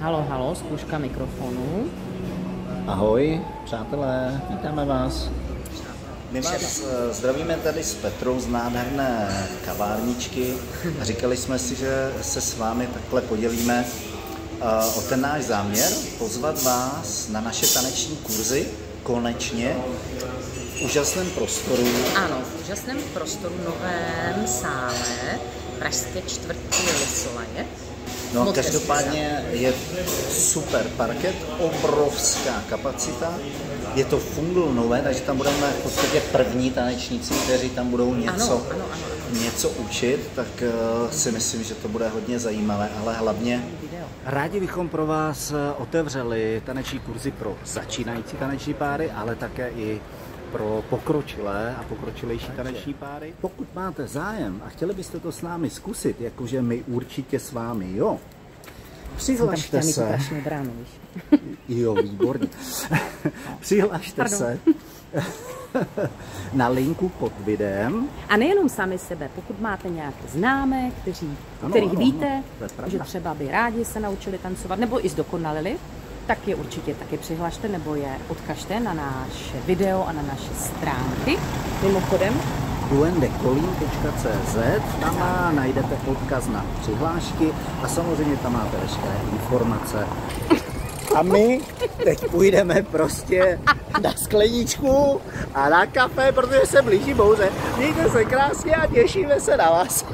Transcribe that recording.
Halo, halo, zkouška mikrofonu. Ahoj, přátelé, vítáme vás. My vás zdravíme tady s Petrou z nádherné kavárničky a říkali jsme si, že se s vámi takhle podělíme o ten náš záměr, pozvat vás na naše taneční kurzy, konečně, v úžasném prostoru. Ano, v úžasném prostoru, novém sále, pražské čtvrtí Lisolaje. No, každopádně je super parket, obrovská kapacita, je to fungl nové, takže tam budeme v podstatě první tanečníci, kteří tam budou něco učit, tak si myslím, že to bude hodně zajímavé, ale hlavně rádi bychom pro vás otevřeli taneční kurzy pro začínající taneční páry, ale také i pro pokročilé a pokročilejší taneční páry. Pokud máte zájem a chtěli byste to s námi zkusit, jakože my určitě s vámi, jo, přihlašte se. Jo, výborně. Přihlašte se na linku pod videem. A nejenom sami sebe, pokud máte nějaké známé, kterých víte, že třeba by rádi se naučili tancovat, nebo i zdokonalili, tak je určitě taky přihlašte, nebo je odkažte na naše video a na naše stránky. Mimochodem duendekolín.cz, tam najdete odkaz na přihlášky a samozřejmě tam máte veškeré informace. A my teď půjdeme prostě na skleničku a na kafe, protože se blíží bouře. Mějte se krásně a těšíme se na vás.